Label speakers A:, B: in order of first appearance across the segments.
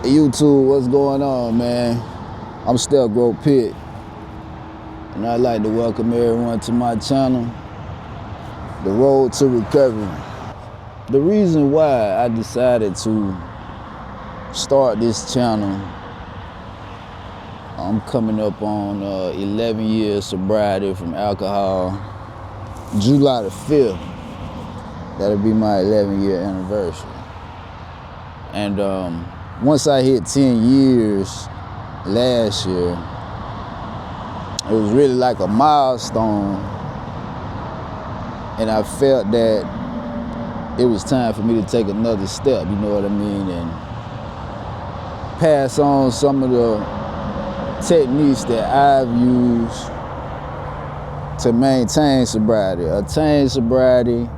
A: Hey, YouTube, what's going on, man? I'm still Grow Pit, and I'd like to welcome everyone to my channel, The Road to Recovery. The reason why I decided to start this channel, I'm coming up on 11 years sobriety from alcohol. July the 5th, that'll be my 11-year anniversary. And once I hit 10 years last year, it was really like a milestone, and I felt that it was time for me to take another step, you know what I mean, and pass on some of the techniques that I've used to maintain sobriety, attain sobriety,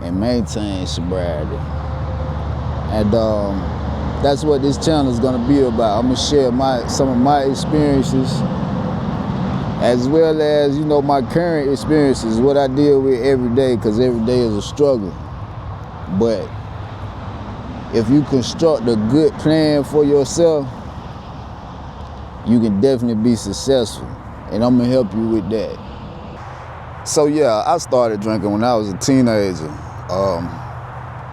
A: and maintain sobriety. And that's what this channel is gonna be about. I'm gonna share some of my experiences, as well as, you know, my current experiences, what I deal with every day, because every day is a struggle. But if you construct a good plan for yourself, you can definitely be successful. And I'm gonna help you with that. So yeah, I started drinking when I was a teenager.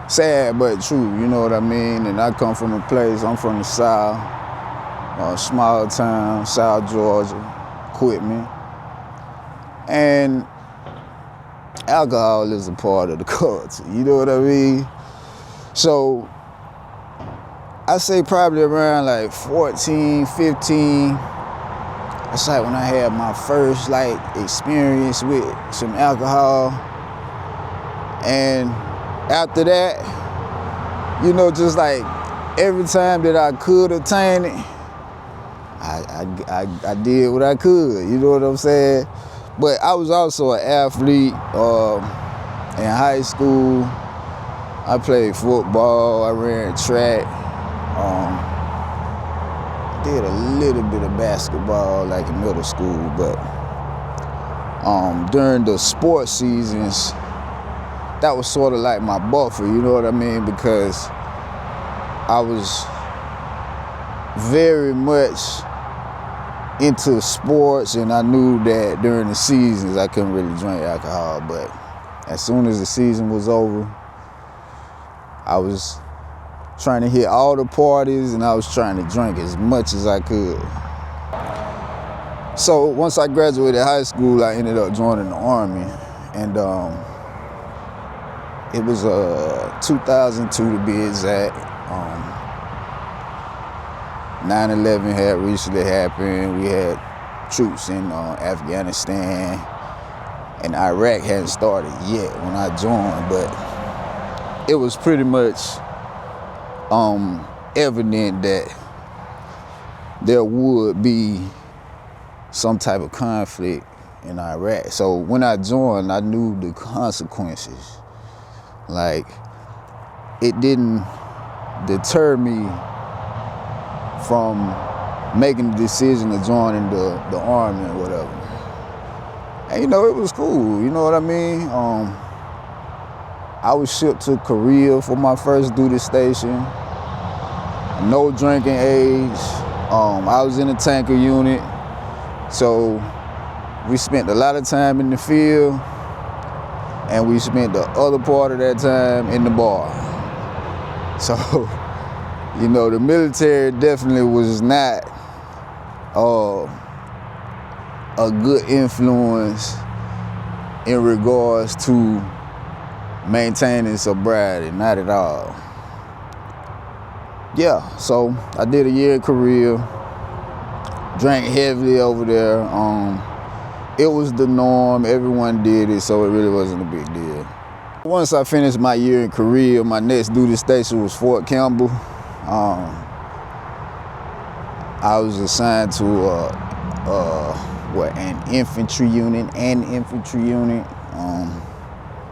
A: Sad but true, you know what I mean? And I come from a place, I'm from the South, small town, South Georgia, Quitman. And alcohol is a part of the culture, you know what I mean? So I say probably around like 14, 15, that's like when I had my first like experience with some alcohol. And after that, you know, just like every time that I could attain it, I did what I could, you know what I'm saying? But I was also an athlete in high school. I played football, I ran track, did a little bit of basketball like in middle school, but during the sports seasons, that was sort of like my buffer, you know what I mean? Because I was very much into sports, and I knew that during the seasons I couldn't really drink alcohol. But as soon as the season was over, I was trying to hit all the parties, and I was trying to drink as much as I could. So once I graduated high school, I ended up joining the Army, and it was 2002 to be exact. 9/11 had recently happened. We had troops in Afghanistan, and Iraq hadn't started yet when I joined, but it was pretty much evident that there would be some type of conflict in Iraq. So when I joined, I knew the consequences. Like, it didn't deter me from making the decision to join in the Army or whatever. And you know, it was cool, you know what I mean? I was shipped to Korea for my first duty station. No drinking age. I was in a tanker unit, so we spent a lot of time in the field, and we spent the other part of that time in the bar. So, you know, the military definitely was not a good influence in regards to maintaining sobriety, not at all. Yeah, so I did a year in Korea, drank heavily over there. It was the norm, everyone did it, so it really wasn't a big deal. Once I finished my year in Korea, my next duty station was Fort Campbell. I was assigned to an infantry unit.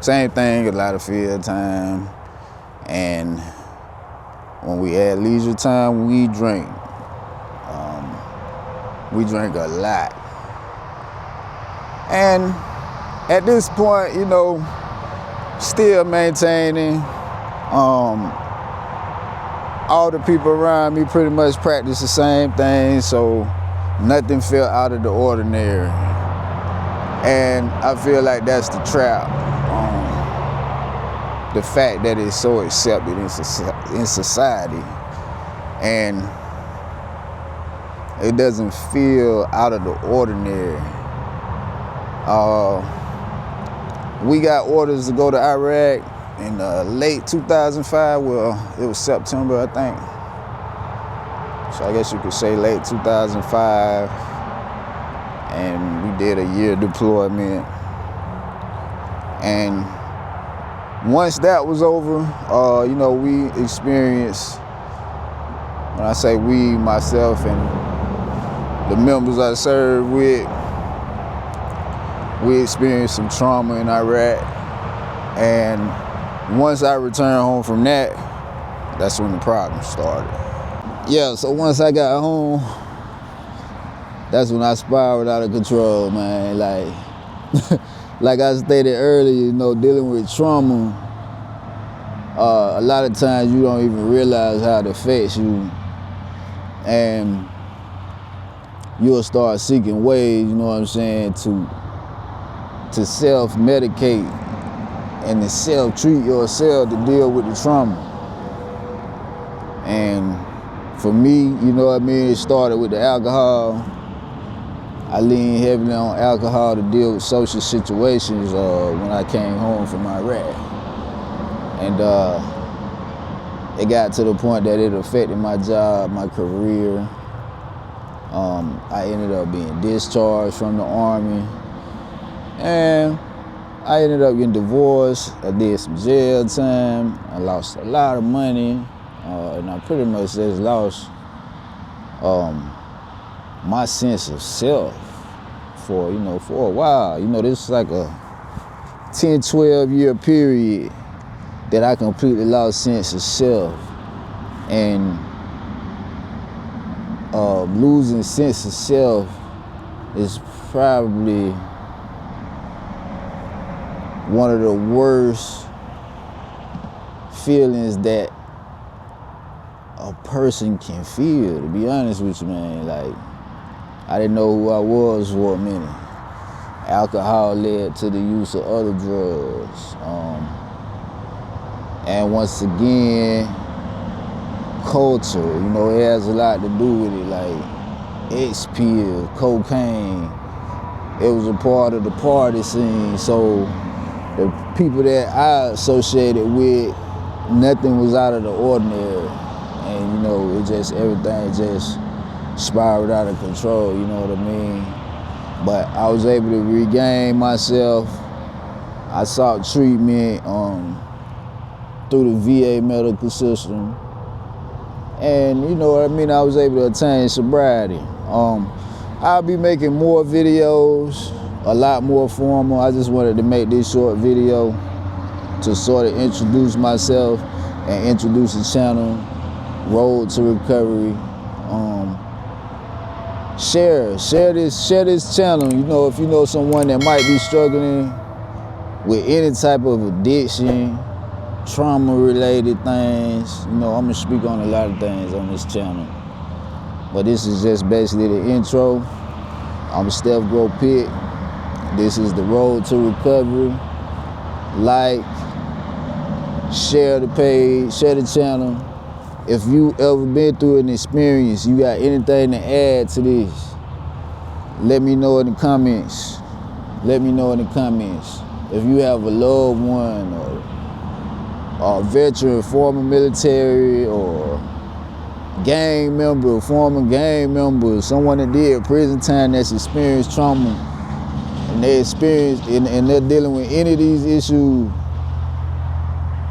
A: Same thing, a lot of field time, and when we had leisure time, we drank. We drank a lot. And at this point, you know, still maintaining, all the people around me pretty much practice the same thing, so nothing felt out of the ordinary. And I feel like that's the trap. The fact that it's so accepted in society, and it doesn't feel out of the ordinary. We got orders to go to Iraq in late 2005. Well, it was September, I think. So I guess you could say late 2005. And we did a year deployment. And once that was over, we experienced, when I say we, myself and the members I served with, we experienced some trauma in Iraq. And once I returned home from that, that's when the problem started. Yeah, so once I got home, that's when I spiraled out of control, man. Like I stated earlier, dealing with trauma, a lot of times you don't even realize how it affects you. And you'll start seeking ways, to self-medicate and to self-treat yourself to deal with the trauma. And for me, it started with the alcohol. I leaned heavily on alcohol to deal with social situations when I came home from Iraq. And it got to the point that it affected my job, my career. I ended up being discharged from the Army. And I ended up getting divorced. I did some jail time. I lost a lot of money. And I pretty much just lost my sense of self for a while. This is like a 10, 12 year period that I completely lost sense of self. And losing sense of self is probably one of the worst feelings that a person can feel, to be honest with you, man. I didn't know who I was for a minute. Alcohol led to the use of other drugs. And once again, culture, it has a lot to do with it, like X-pill, cocaine. It was a part of the party scene, so the people that I associated with, nothing was out of the ordinary. And everything just spiraled out of control, you know what I mean? But I was able to regain myself. I sought treatment through the VA medical system. And I was able to attain sobriety. I'll be making more videos, a lot more formal. I just wanted to make this short video to sort of introduce myself and introduce the channel, Road to Recovery. Share this channel. If you know someone that might be struggling with any type of addiction, trauma-related things, I'm gonna speak on a lot of things on this channel. But this is just basically the intro. I'm Steph Grow Pitt. This is the Road to Recovery. Like, share the page, share the channel. If you ever been through an experience, you got anything to add to this, let me know in the comments. Let me know in the comments. If you have a loved one or a veteran, former military, or gang member, former gang member, someone that did prison time that's experienced trauma, and they're dealing with any of these issues,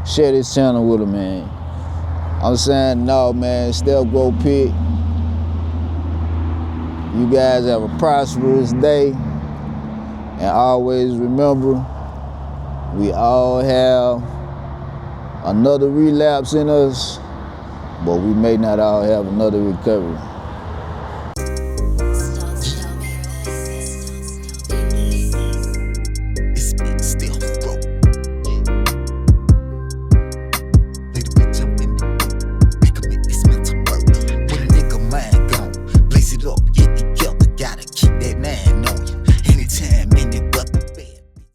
A: share this channel with them, man. I'm saying, no, man, Steph Grow Pitt. You guys have a prosperous day. And always remember, we all have another relapse in us, but we may not all have another recovery.